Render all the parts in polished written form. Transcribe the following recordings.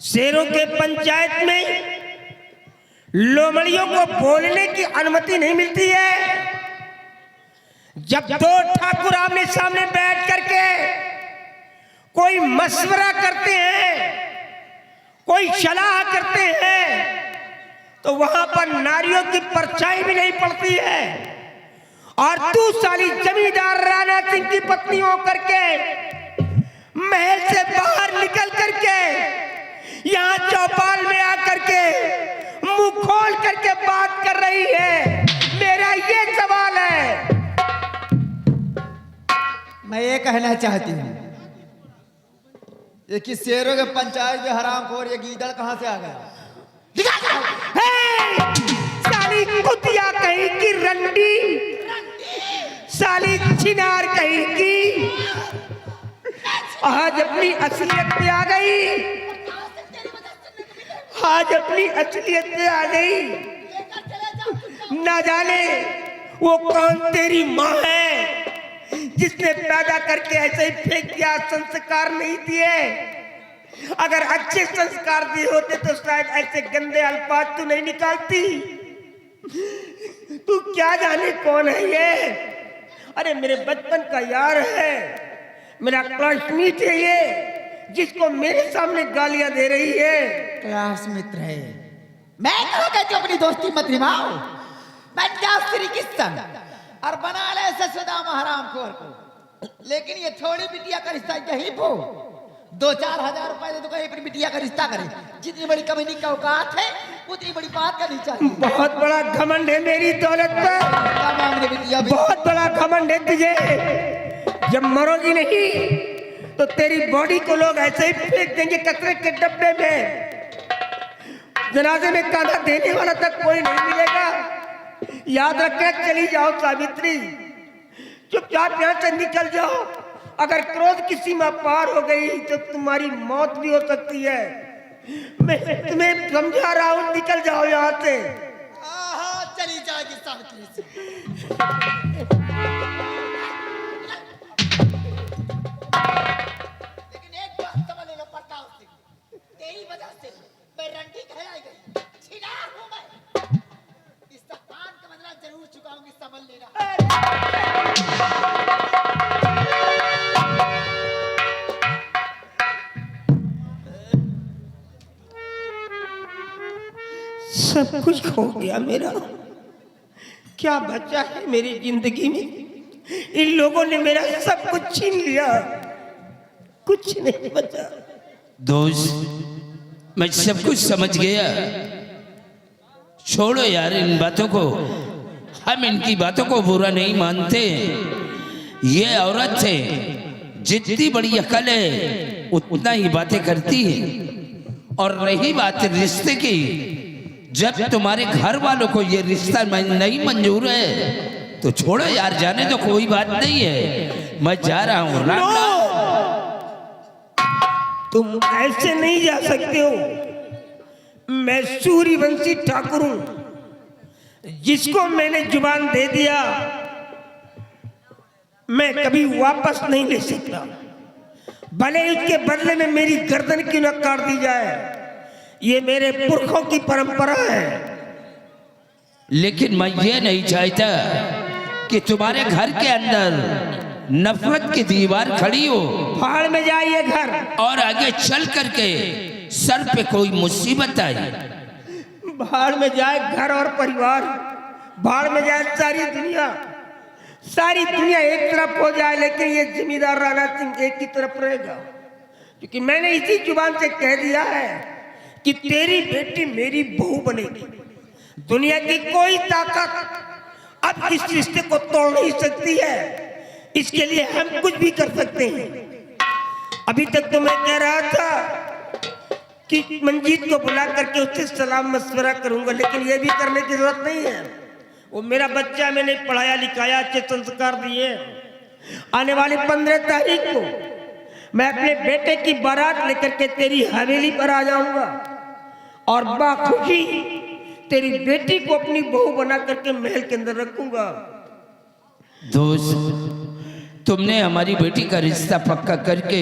शेरों के पंचायत में लोमड़ियों को बोलने की अनुमति नहीं मिलती है। जब दो ठाकुर आमने सामने बैठ करके कोई मशवरा करते हैं, कोई सलाह करते हैं, तो वहां पर नारियों की परछाई भी नहीं पड़ती है। और तू साली जमींदार राणा सिंह की पत्नी होकर के महल से बाहर निकल करके यहाँ चौपाल में आकर के मुंह खोल करके बात कर रही है। मेरा ये सवाल है। मैं ये कहना चाहती हूँ ये कि शेरों के पंचायत में हरामखोर ये गीदड़ कहाँ से आ गया? साली कुतिया कहीं की रंडी, साली छिनार कहीं की, आज अपनी असलियत पे आ गई। आज अपनी असलियत पे आ गई। ना जाने वो कौन तेरी माँ है जिसने पैदा करके ऐसे ही फेंक दिया, संस्कार नहीं दिए। अगर अच्छे संस्कार दिए होते तो शायद ऐसे गंदे अल्फाज तू नहीं निकालती। तू क्या जाने कौन है ये? अरे मेरे बचपन का यार है, मेरा क्लासमेट है ये, जिसको मेरे सामने गालियां दे रही है। क्लास मित्र है। मैं क्यों कहती हूँ अपनी दोस्ती मत निभाओ। मैं जा श्री किस्सन और बना ले ससुदाम हरामखोर को। लेकिन ये थोड़ी बिटिया का रिश्ता यही पो 2-4 हजार रुपए दे तो कहीं अपनी बिटिया का रिश्ता करे। जितनी बड़ी कमीनी का औकात है उतनी बड़ी बात करनी चाहिए। बहुत बड़ा घमंड है मेरी दौलत पर, बहुत बड़ा घमंड है तुझे। जब मरोगी नहीं तो तेरी बॉडी को लोग ऐसे ही फेंक देंगे कचरे के डब्बे में। जनाजे में कांधा देने वाला तक कोई नहीं मिलेगा। याद रखना, चली जाओ सावित्री, चुपचाप यहाँ से निकल जाओ। अगर क्रोध की सीमा पार हो गई तो तुम्हारी मौत भी हो सकती है। मैं तुम्हें समझा रहा हूँ, निकल जाओ यहाँ से। चली जाएगी सावित्री से। लेकिन एक बात समझ लेना पड़ता है, तेरी वजह से मैं रंडी कह गई, छिनार हूँ मैं। इसका कान का बदला जरूर चुकाऊंगी, समझ लेना। सब कुछ खो गया मेरा, क्या बचा है मेरी जिंदगी में? इन लोगों ने मेरा सब कुछ छीन लिया, कुछ नहीं बचा। दोस्त, मैं सब कुछ समझ गया। छोड़ो यार इन बातों को, हम इनकी बातों को बुरा नहीं मानते। ये औरत है, जितनी बड़ी अकल है उतना ही बातें करती है। और रही बात रिश्ते की, जब तुम्हारे घर वालों को ये रिश्ता नहीं मंजूर है तो छोड़ो यार, जाने तो कोई बात नहीं है। मैं जा रहा हूँ। तुम ऐसे नहीं जा सकते हो। मैं सूर्यवंशी ठाकुर हूं, जिसको मैंने जुबान दे दिया मैं कभी वापस नहीं ले सकता। भले इसके बदले में मेरी गर्दन क्यों न काट दी जाए, ये मेरे पुरखों की परंपरा है। लेकिन मैं ये नहीं चाहता कि तुम्हारे घर के अंदर नफरत की दीवार खड़ी हो। फाड़ में जाए ये घर, और आगे चल करके सर पे कोई मुसीबत आई। भाड़ में जाए घर और परिवार, भाड़ में जाए सारी दुनिया। सारी दुनिया एक तरफ हो जाए, लेकिन ये जमींदार राणा सिंह एक की तरफ रहेगा। क्योंकि मैंने इसी जुबान से कह दिया है कि तेरी बेटी मेरी बहू बनेगी। दुनिया की कोई ताकत अब इस रिश्ते को तोड़ नहीं सकती है। इसके लिए हम कुछ भी कर सकते हैं। अभी तक तो मैं कह रहा था कि मंजीत को बुला करके उससे सलाम मशवरा करूंगा, लेकिन ये भी करने की जरूरत नहीं है। वो मेरा बच्चा, मैंने पढ़ाया लिखाया, अच्छे संस्कार दिए। आने वाली 15 तारीख को मैं अपने बेटे की बारात लेकर के तेरी हवेली पर आ जाऊंगा और बाखुशी तेरी बेटी को अपनी बहू बना करके महल के अंदर रखूंगा। दोस्त, तुमने हमारी बेटी का रिश्ता पक्का करके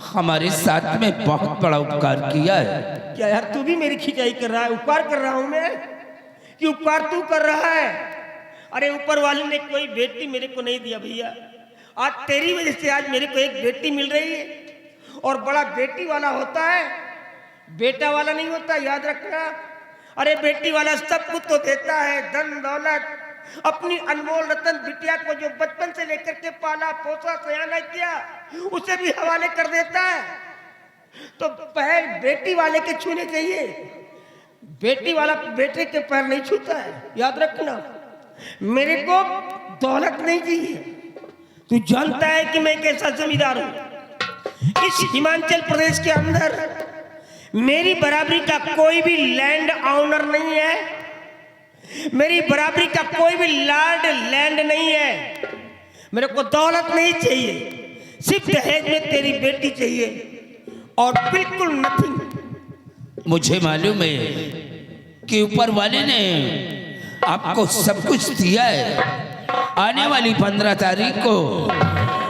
हमारे साथ में बहुत बड़ा उपकार किया है। क्या यार तू भी मेरी खिंचाई कर रहा है? उपकार कर रहा हूं मैं कि उपकार तू कर रहा है? अरे ऊपर वाले ने कोई बेटी मेरे को नहीं दिया भैया। आज तेरी वजह से आज मेरे को एक बेटी मिल रही है, और बड़ा बेटी वाला होता है, बेटा वाला नहीं होता, याद रखना। अरे बेटी वाला सब कुछ तो देता है, धन दौलत, अपनी अनमोल रतन बिटिया को जो बचपन से लेकर के पाला पोसा सयाना किया, उसे भी हवाले कर देता है। तो पैर बेटी वाले के छूने चाहिए, बेटी वाला बेटे के पैर नहीं छूता है, याद रखना। मेरे को दौलत नहीं चाहिए। तू जानता है कि मैं कैसा जमींदार हूं। इस हिमाचल प्रदेश के अंदर मेरी बराबरी का कोई भी लैंड ऑनर नहीं है, मेरी बराबरी का कोई भी लॉर्ड लैंड नहीं है। मेरे को दौलत नहीं चाहिए, सिर्फ दहेज में तेरी बेटी चाहिए और बिल्कुल नथिंग। मुझे मालूम है कि ऊपर वाले ने आपको सब कुछ दिया है। आने वाली 15 तारीख को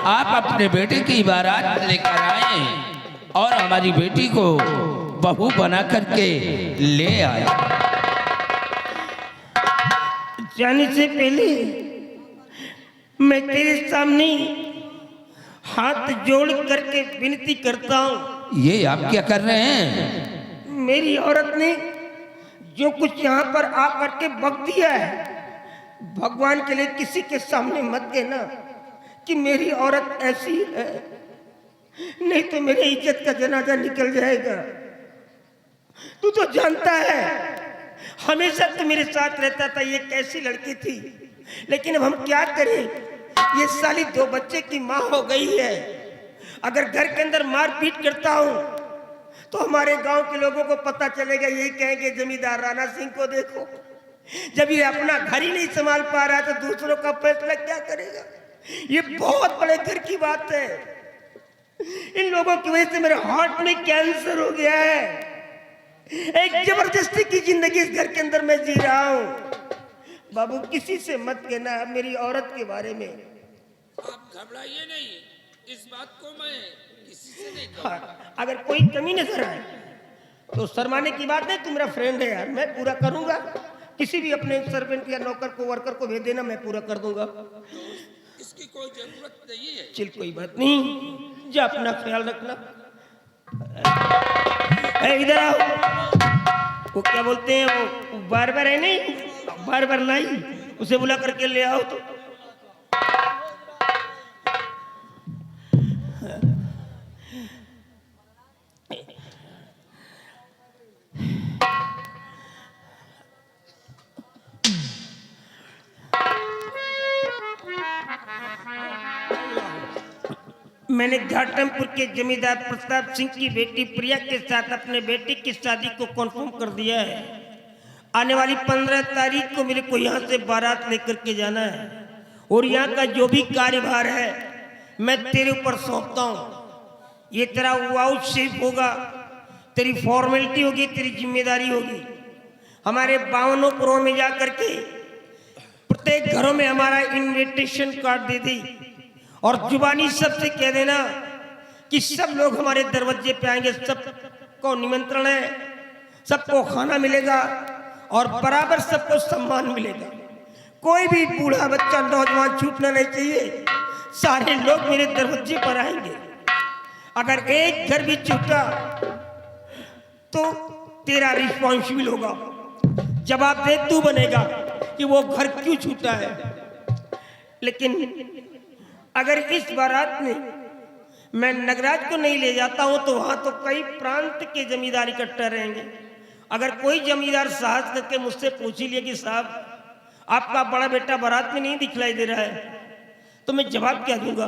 आप अपने बेटे की बारात लेकर आए और हमारी बेटी को बहू बना करके ले आए। जाने से पहले मैं तेरे सामने हाथ जोड़ करके विनती करता हूं। ये आप क्या कर रहे हैं? मेरी औरत ने जो कुछ यहाँ पर आकर के बक दिया है, भगवान के लिए किसी के सामने मत कहना कि मेरी औरत ऐसी है, नहीं तो मेरी इज्जत का जनाजा निकल जाएगा। तू तो जानता है हमेशा तो मेरे साथ रहता था, ये कैसी लड़की थी, लेकिन अब हम क्या करें, ये साली 2 बच्चे की माँ हो गई है। अगर घर के अंदर मारपीट करता हूं तो हमारे गांव के लोगों को पता चलेगा, यही कहेंगे जमींदार राणा सिंह को देखो, जब ये अपना घर ही नहीं संभाल पा रहा तो दूसरों का फैसला क्या करेगा। ये बहुत बड़े घर की बात है। इन लोगों की वजह से मेरे हार्ट में कैंसर हो गया है। एक जबरदस्ती की जिंदगी इस घर के अंदर मैं जी रहा हूं। बाबू किसी से मत कहना मेरी औरत के बारे में। आप घबराइए नहीं, इस बात को मैं किसी से नहीं हाँ, अगर कोई कमी नजर आए तो शर्माने की बात नहीं, तू मेरा फ्रेंड है यार, मैं पूरा करूंगा। किसी भी अपने सर्वेंट या नौकर को वर्कर को भेज देना, मैं पूरा कर दूंगा। इसकी कोई जरूरत नहीं है। चल कोई बात नहीं, जा अपना ख्याल रखना। इधर आओ। वो क्या बोलते हैं, वो बार बार है नहीं, बार बार नहीं, उसे बुला करके ले आओ। तो मैंने घाटमपुर के जमींदार प्रताप सिंह की बेटी प्रिया के साथ अपने बेटे की शादी को कन्फर्म कर दिया है। आने वाली 15 तारीख को मेरे को यहाँ से बारात लेकर के जाना है, और यहाँ का जो भी कार्यभार है मैं तेरे ऊपर सौंपता हूँ। ये तेरा वाउचशिप होगा, तेरी फॉर्मेलिटी होगी, तेरी जिम्मेदारी होगी। हमारे 52 पुरों में जा करके प्रत्येक घरों में हमारा इन्विटेशन कार्ड दे दी, और जुबानी सबसे कह देना कि सब लोग हमारे दरवाजे पे आएंगे, सबको निमंत्रण है, सबको खाना मिलेगा और बराबर सबको सम्मान मिलेगा। कोई भी बूढ़ा बच्चा नौजवान छूटना नहीं चाहिए, सारे लोग मेरे दरवाजे पर आएंगे। अगर एक घर भी छूटा तो तेरा रिस्पॉन्सिबल होगा, जवाबदेह तू बनेगा कि वो घर क्यों छूटा है। लेकिन अगर इस बारात में मैं नगराज को नहीं ले जाता हूं तो वहां तो कई प्रांत के जमींदार इकट्ठा रहेंगे। अगर कोई जमींदार साहस करके मुझसे पूछ ही लिया कि साहब आपका बड़ा बेटा बारात में नहीं दिखलाई दे रहा है, तो मैं जवाब क्या दूंगा,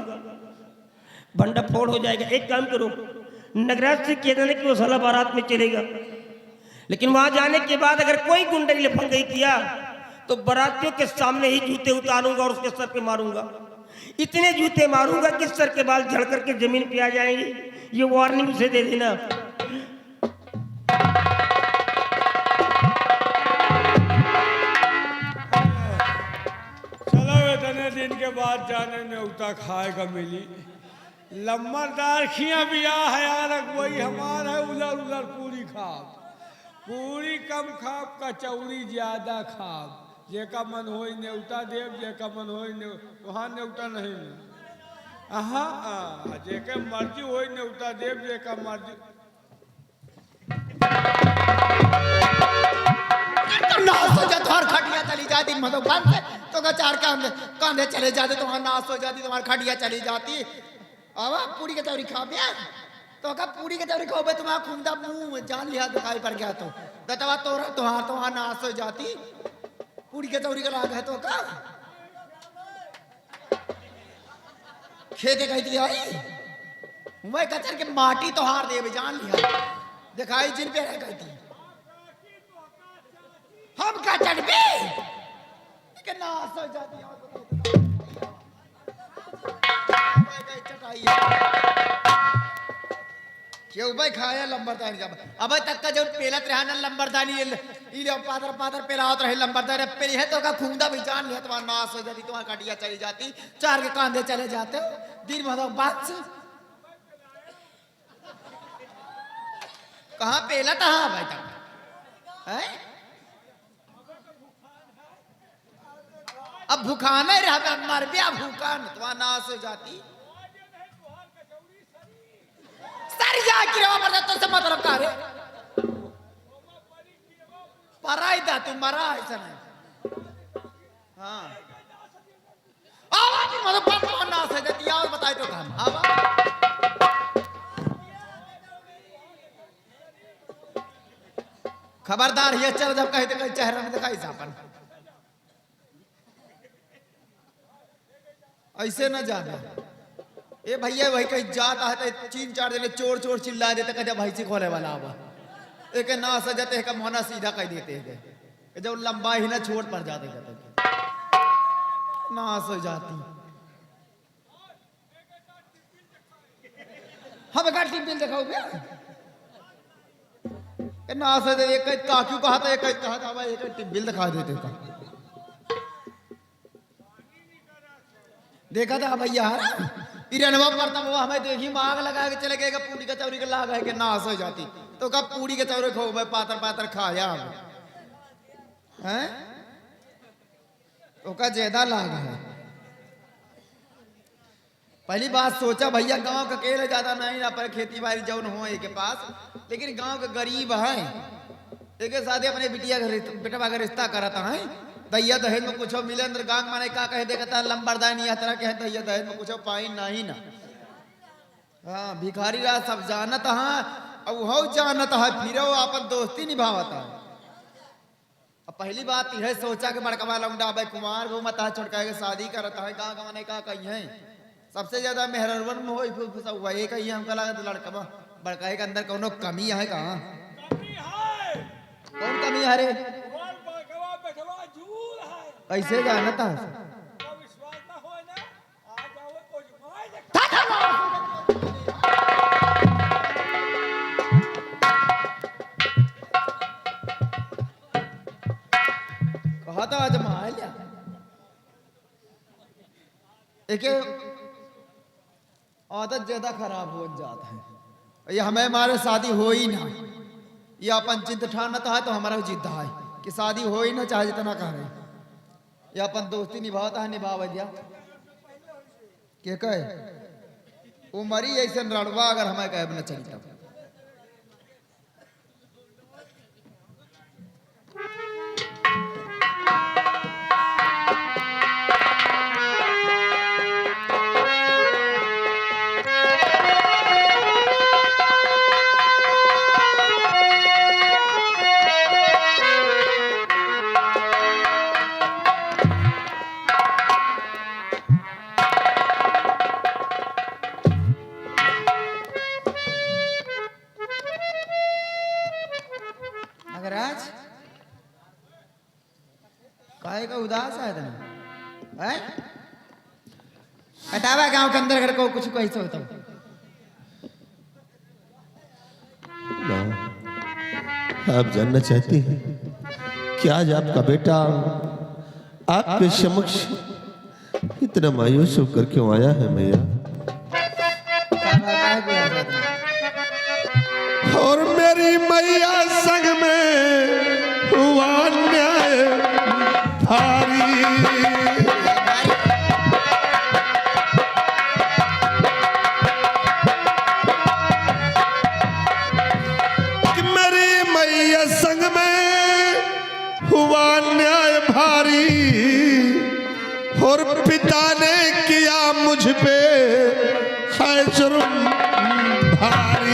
भंडा फोड़ हो जाएगा। एक काम करो, नगराज से कह देना कि वो साला बारात में चलेगा, लेकिन वहां जाने के बाद अगर कोई गुंडई लफंगई किया तो बारातियों के सामने ही जूते उतारूंगा और उसके सर पे मारूंगा। इतने जूते मारूंगा कि सर के बाल झड़ करके जमीन पे आ जाएंगे। ये वार्निंग उसे दे देना। चलो इतने दिन के बाद जाने ने उता खाएगा मिली। लम्बरदार खिया बिया है यार वही हमार है उलर उलर पूरी खाब पूरी कम खाब कचौरी ज्यादा खाब जेका मन होई नेवता देव जेका मन होई वहाँ नेवता नहीं मिल जेके मर्जी होई नेवता देव जेका मर्जी नाश हो जाते तुम्हारी खटिया चली जाती मधुबन से तो का चार कांधे चले जाते तुम्हारा नाश हो जाती तुम्हारी खटिया चली जाती अब पूरी कचौरी खा पिया तो का पूरी कचौरी खाओ तुम्हारा खूंदा मुंह जान लिया दिखाई पड़ गया तो दतवा तोरा तुम्हारा नाश हो जाती पूरी कचौरी का लाग है तो का खेते कहती आई वही कचर के माटी तो हार दे जान लिया दिखाई जिन पे रह कहती हम का चढ़बे के नाश हो जाती है क्यों भाई खाया लंबरदानी जब अब तक का जो पेलत रहा ना लंबरदानी ये पादर पादर पेलावत रहे लंबरदानी पे है तो का खूंदा भी जान लिया तुम्हारा नाश हो जाती तुम्हारी कटिया चली जाती चार के कांधे चले जाते दिन भर बात से कहाँ पेलत हाँ भाई तक है अब भूखाने रहा मर गया भूखान तुम्हारा नाश हो जाती सर जा गिरवा मर जाता से मतलब का रे पराई दा तुम मरा ऐसा नहीं हाँ आवाज मतलब पर नाश हो जाती और बताए तो काम आवाज खबरदार ये चल जब कहे तो चेहरा में दिखाई सापन ऐसे न जाना ए भैया वही कहीं जाता है तो 3-4 दिन चोर चोर चिल्ला देते कहते भाई से खोले वाला आवा एक ना सजाते है का मोहना सीधा कह देते हैं जब लंबा ही ना छोड़ पड़ जाते कहते ना सो जाती हम का टिबिल दिखाओ बे ना सज एक काक्यू कहा था एक कहा था भाई एक टिबिल दिखा देते का देखा था भैया इरनवा पड़ता वो हमें देखी मांग लगा के चले गए पूरी कचौरी के लाग है कि नाश हो जाती तो कब पूरी कचौरी खो मैं पातर पातर खाया हैं तो का ज्यादा लाग है पहली बात सोचा भैया गांव का अकेले ज्यादा नहीं ना पर खेती बाड़ी जौन हो के पास लेकिन गांव के गरीब है एक साथ अपने बिटिया बेटा का रिश्ता कराता है दैया दहेज में कुछ मिले अंदर गांग माने का कह देखता लंबरदानी या तरह कहे दैया दहेज में कुछ पाई नहीं ना हाँ भिखारी रा सब जानत हाँ अब वो जानत है फिर वो अपन दोस्ती निभावता है अब पहली बात यह सोचा के बड़कवा लौंडा भाई कुमार वो मता छोड़का के शादी करता है गांग माने का कही है सबसे ज्यादा मेहरवन में हो हुआ ये कही हमका लगा लड़का बड़का के अंदर कोनो कमी है कहाँ कौन कमी है रे कैसे जानता कहा था आज लिया एक आदत ज्यादा खराब हो जाता है ये हमें हमारे शादी हो ही ना ये अपन जिद ठानता है तो हमारा जिद है कि शादी हो ही ना चाहे जितना कह रहे ये अपन दोस्ती निभाता है निभाव दिया के कहे वो मरी ऐसे रड़वा अगर हमें कहे न चली तब काहे का उदास है इतना हैं हटावा गांव के अंदर घर को कुछ कैसे होता आप जानना चाहती हैं कि आज आपका बेटा आपके समक्ष इतना मायूस होकर क्यों आया है मैया मेरी मैया संग में हुआ न्याय भारी। कि मेरी मैया संग में हुआ न्याय भारी और पिता ने किया मुझ पे है जुर्म भारी।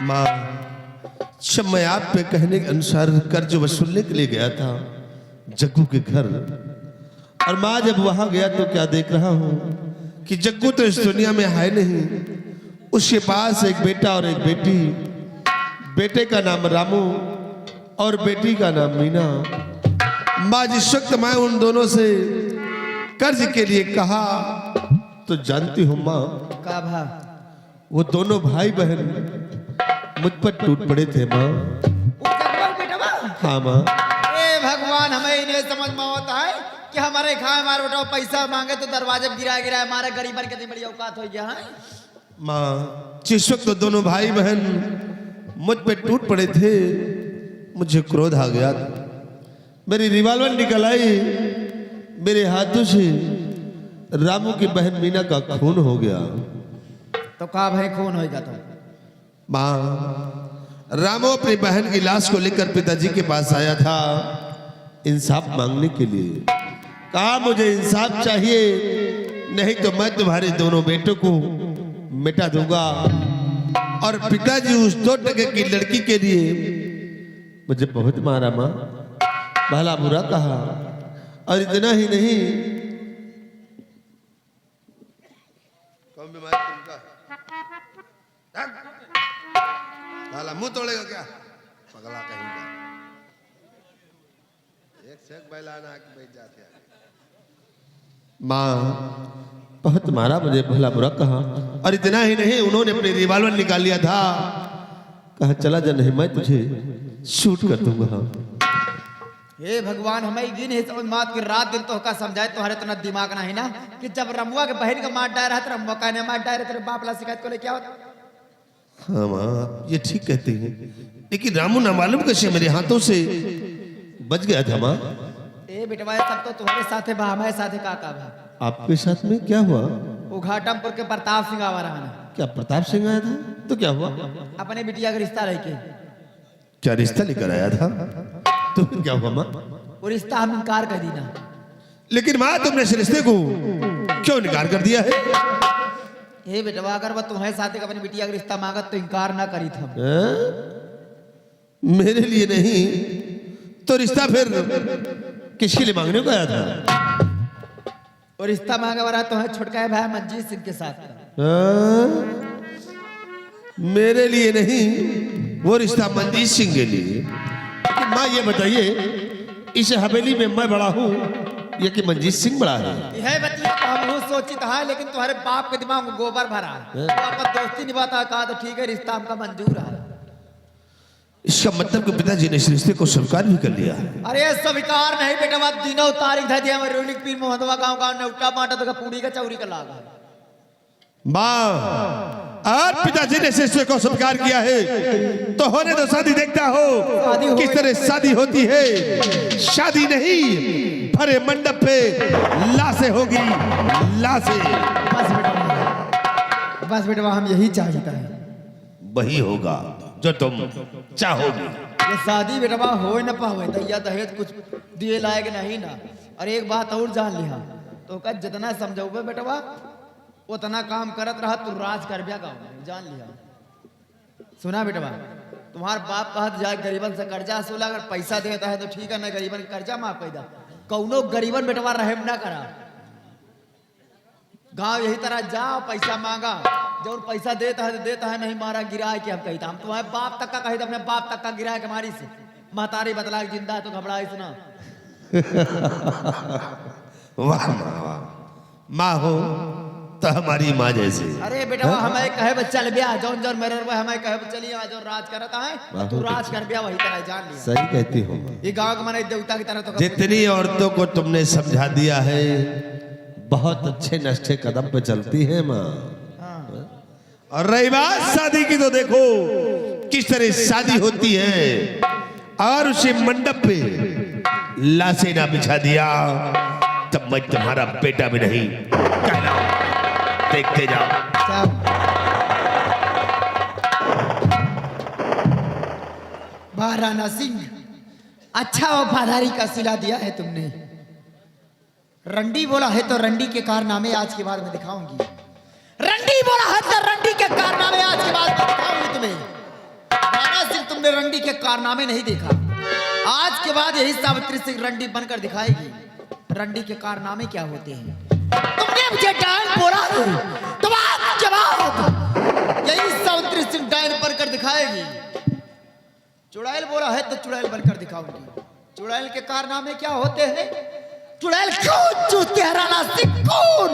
माँ, जब मैं आप पे कहने के अनुसार कर्ज वसूलने के लिए गया था जग्गू के घर, और माँ जब वहां गया तो क्या देख रहा हूं कि जग्गू तो इस दुनिया में है नहीं, उसके पास एक बेटा और एक बेटी, बेटे का नाम रामू और बेटी का नाम मीना। माँ, जिस वक्त मैं उन दोनों से कर्ज के लिए कहा तो जानती हूँ माँ, का भा वो दोनों भाई बहन मुझ पर टूट पड़े थे माँ। हाँ माँ। ए भगवान, हमें इन्हें समझ में होता है कि हमारे खाए हमारे बेटा पैसा मांगे तो दरवाजे पर गिरा गिरा हमारे गरीबन कितनी बड़ी औकात हो गया है। माँ, जिस वक्त तो दोनों भाई बहन मुझ पे टूट पड़े थे, मुझे क्रोध आ गया। मेरी रिवॉल्वर निकल आई, मेरे हाथों से रामू की बहन मीना का खून हो गया। तो का भाई खून होगा तो? माँ, रामू अपनी बहन की लाश को लेकर पिताजी के पास आया था इंसाफ मांगने के लिए। कहा मुझे इंसाफ चाहिए, नहीं तो मैं तुम्हारे दोनों बेटों को मिटा दूंगा। और पिताजी उस 2 टके की लड़की के लिए मुझे बहुत मारा माँ, भला बुरा कहा। और इतना ही नहीं, कौन बीमार तुमका? भला मुंह तोड़ेगा क्या? पगला कहीं का। एक से एक बैलाना आके बैठ जाते हैं। माँ, बहुत मारा मुझे, भला बुरा कहा। और इतना ही नहीं, उन्होंने अपनी रिवॉल्वर निकाल लिया था, कहा चला जा, नहीं मैं तुझे शूट कर दूंगा। हे भगवान, हमें दिन है समझ मात की रात दिन तो का समझाए तुम्हारे तो ना दिमाग ना है ना कि जब रमुआ के बहन का मार डायरा है तो रमुआ का ने मार डायरा तेरे बाप ला शिकायत को ले क्या होता? हाँ माँ, ये ठीक कहते हैं, लेकिन रामू ना मालूम कैसे मेरे हाथों से बच गया था माँ। ए बेटवा, सब तो तुम्हारे साथ है, हमारे साथ है का भा? आपके साथ में क्या हुआ? वो घाटमपुर के प्रताप सिंह आवा रहा है। क्या प्रताप सिंह आया था? तो क्या हुआ? अपने बिटिया का रिश्ता रह के। क्या रिश्ता लेकर आया था? तो फिर क्या हुआ माँ? वो रिश्ता हम इनकार कर दी ना। लेकिन माँ, तुमने इस रिश्ते को क्यों इनकार कर दिया है? हे बेटवा, अगर वह तुम्हारे साथ अपनी बिटिया का रिश्ता मांगत तो इनकार ना करी था। मेरे लिए नहीं तो रिश्ता फिर किसके लिए मांगने को आया था? और रिश्ता मांगा वाला तो है छोटका भाई मंजीत सिंह के साथ। मेरे लिए नहीं, वो रिश्ता मंजीत सिंह के लिए। लेकिन माँ ये बताइए, इस हवेली में मैं बड़ा हूँ या कि मंजीत सिंह बड़ा है? यह बतिया तो हम सोचित है, लेकिन तुम्हारे बाप के दिमाग में गोबर भरा है। तो आपका दोस्ती निभाता कहा तो ठीक है, रिश्ता हमका मंजूर है। इसका मतलब कि पिताजी ने इस रिश्ते को स्वीकार भी कर लिया। अरे स्वीकार नहीं बेटा, दिनों तारीख था दिया रोलिक पीर मोहदवा गांव का नेवटा बांटा तो पूरी का चौरी का लागा। माँ, आज पिताजी ने इस रिश्ते को स्वीकार किया है तो होने दो, शादी देखता हो किस तरह शादी होती है। शादी नहीं, भरे मंडप पे लाशें होगी, लाशें। बस बेटा, हम यही चाहता है, वही होगा जो तुम चाहोगे। ये शादी बेटवा हो न पावे दैया दहेज कुछ दिए लायक नहीं ना। और एक बात और जान लिया तो का जितना समझाओगे बेटवा उतना काम करत रहा, तू राज कर बिया गाँव में, जान लिया। सुना बेटवा, तुम्हार बाप कहत जाए गरीबन से कर्जा वसूला, अगर पैसा देता है तो ठीक है, न गरीबन कर्जा माफ कर दा। कौनो गरीबन बेटवा रहम ना करा। गांव यही तरह जाओ, पैसा मांगा, जब पैसा देता है नहीं मारा गिरा के हम कहता। हम तुम्हारे बाप तक का कहते, अपने बाप तक का गिरा के मारी से महतारी बतला के जिंदा है तो घबराई सुना। वाह माँ, वाह माँ हो तो हमारी माँ जैसे। अरे बेटा हमें कहे बच्चा ले ब्याह जौन जौन मेरे हमें कहे चलिए आज और राज करता है तू राज कर ब्याह वही तरह जान लिया। सही कहती हो। ये गांव के माने देवता की तरह तो जितनी औरतों को तुमने समझा दिया है बहुत अच्छे नष्टे कदम पे चलती है माँ। और रही बात शादी की तो देखो किस तरह शादी होती है और उसे मंडप पे लाशें ना बिछा दिया तब मैं तुम्हारा बेटा भी नहीं कहना। देखते जाओ। महाराणा सिंह अच्छा वफादारी का सिला दिया है तुमने। रंडी बोला है तो रंडी के कारनामे आज के बाद मैं दिखाऊंगी। रंडी बोला है तो रंडी के कारनामे आज के बाद मैं दिखाऊंगी तुम्हें। राणा सिंह तुमने रंडी के कारनामे नहीं देखा, आज के बाद यही सावित्री सिंह रंडी बनकर दिखाएगी रंडी के कारनामे क्या होते हैं। तुमने मुझे डायन बोला तो आज के बाद यही सावित्री सिंह डायन बनकर दिखाएगी। चुड़ैल बोला है तो चुड़ैल बनकर दिखाऊंगी। चुड़ैल के कारनामे क्या होते हैं। चुड़ैल क्यों चूसते हैं राणा सिंह कौन।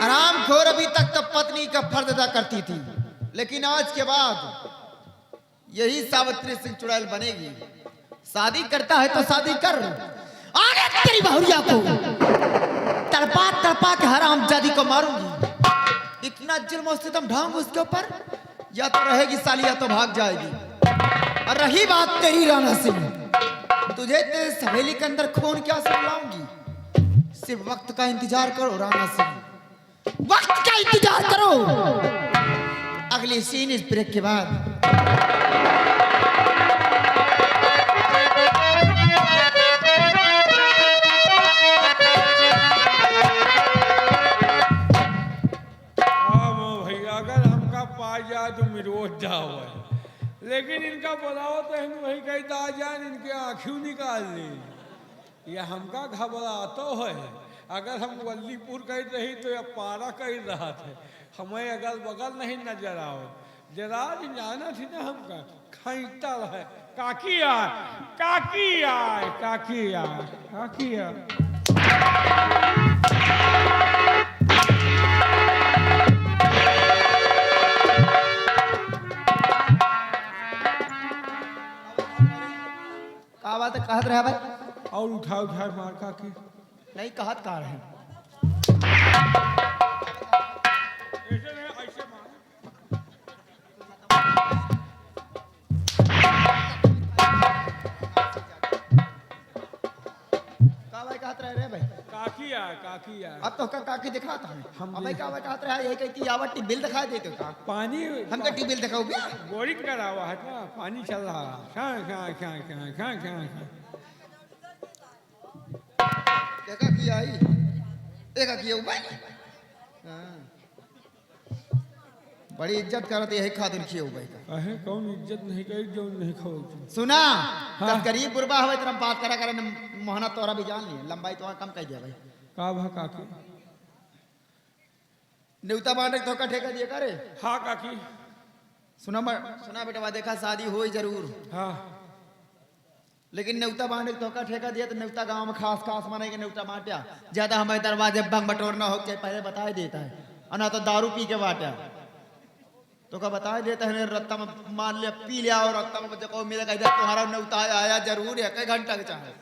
आराम खोर अभी तक तो पत्नी का फर्ज अदा करती थी लेकिन आज के बाद यही सावित्री सिंह चुड़ैल बनेगी। शादी करता है तो शादी कर आगे तेरी बहुरिया को तड़पा तड़पा के हरामजादी को मारूंगी। इतना जुल्म सितम ढांग उसके ऊपर या तो रहेगी साली या तो भाग जाएगी। और रही बात तेरी राणा सिंह तुझे तेरे सहेली के अंदर खून क्या समझाऊंगी। सिर्फ वक्त का इंतजार करो राणा सिंह, वक्त का इंतजार करो। अगली सीन इस ब्रेक के बाद। तो मिरोज जाओ है लेकिन इनका बुलाओ तो हम वही कहता आ जाए इनके आँखियों निकाल ली। यह हमका घबरातो है। अगर हम वल्लीपुर कह रही तो यह पारा कह रहा थे हमें अगल बगल नहीं नजर आओ। जरा जाना थी ना हमका खैता रहे काकी आए काकी आए काकी आए काकी आए। बात कहत रहा भाई और उठा उठा मार काकी नहीं कहत कहा रहे। ऐसे नहीं ऐसे मार। का भाई कहत रहे रे भाई काकी आए अब तो का काकी दिखाता है हम भाई का भाई कहत रहा यही कहती आवटी बिल दिखा देते का पानी हमका टी बिल दिखाओ भैया बोरिंग करा हुआ है ना पानी चल रहा है। देखा किया आई देखा किया भाई बड़ी इज्जत करते यही खातिर किए भाई का अहे कौन इज्जत नहीं करी जो नहीं खाओ सुना हाँ। गरीब गुरबा हवे तरह बात करा करे मोहना तोरा भी जान ली लंबाई तो कम कह दिया भाई का भा काकी न्यूता बांटे तो का ठेका दिया करे। हाँ काकी सुना बेटा देखा शादी हो जरूर हाँ लेकिन न्यूता बांटे तो का ठेका दिया तो न्यूता गांव में खास खास माने के न्यूता बांटा ज्यादा हमारे दरवाजे बंग बटोर ना हो पहले बता देता है और ना तो दारू पी के बांटा तो का बता देता है रत्ता में मान लिया पी लिया और रत्ता में जब मिलेगा इधर तुम्हारा न्यूता आया जरूर है कई घंटा के चाहे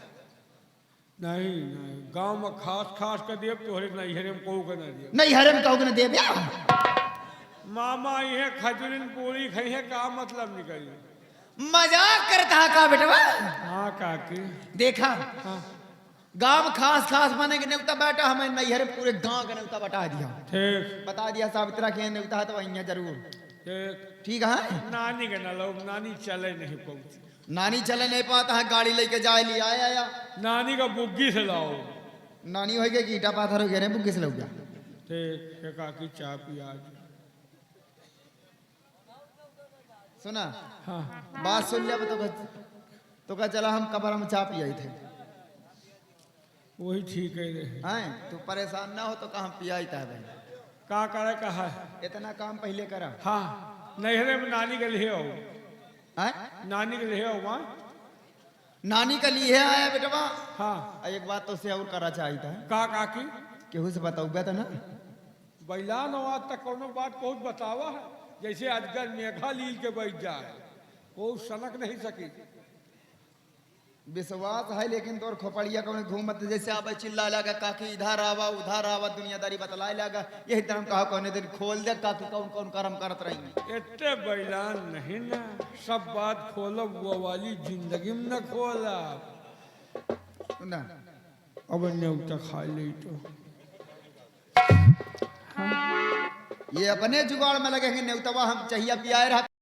नहीं नहीं गांव में खास खास कर दिए तोहरे नैहरे में कहू के ना दिए नहीं हरम कहोगे ना दे ब्याह मामा ये खजूरिन पूरी खाई है का मतलब निकली मजाक करता है का बेटा हाँ काकी देखा हाँ गांव में खास खास माने के न्यूता बैठा हमें नैहर पूरे गांव का न्यूता बता दिया ठीक बता दिया सावित्रा के न्यूता है तो वहीं जरूर ठीक ठीक है। नानी के ना लोग नानी चले नहीं पहुंची नानी चले नहीं पाता है गाड़ी लेके जाए लिया आया नानी का बुग्गी से लाओ नानी हो गया कि ईटा पाथर हो गया बुग्गी से लग गया ठीक है काकी चाय पिया सुना हाँ बात सुन लिया तो का चला हम कबर में चाय पियाई थे वही ठीक है हैं तू परेशान ना हो तो कहा पियाई था भाई का करे कहा इतना काम पहले करा हाँ नैहरे में नानी के लिए हो हैं नानी के लिए हो वहाँ नानी का लिए आया बेटा हाँ एक बात तो से और करा चाहिए था का काकी केहू से बताऊबे तो ना। बैलान आज तक कोनो बात बहुत बतावा है, जैसे अजगर मेघा लील के बैठ जाए, वो सनक नहीं सकी। विश्वास है लेकिन तोर खोपड़िया कौन घूमत जैसे आवे चिल्ला लगा काकी इधर आवा उधर आवा दुनियादारी बतलाए लगा। यही तरह कहा कौन दिन खोल दे काकी कौन कौन कर्म करत रही। इतने बैलान नहीं ना, सब बात खोलब वो वाली जिंदगी में न खोला। ना अब न्योता खा ली तो ये अपने जुगाड़ में लगे कि न्योतवा हम चाहिए पियाए रहा।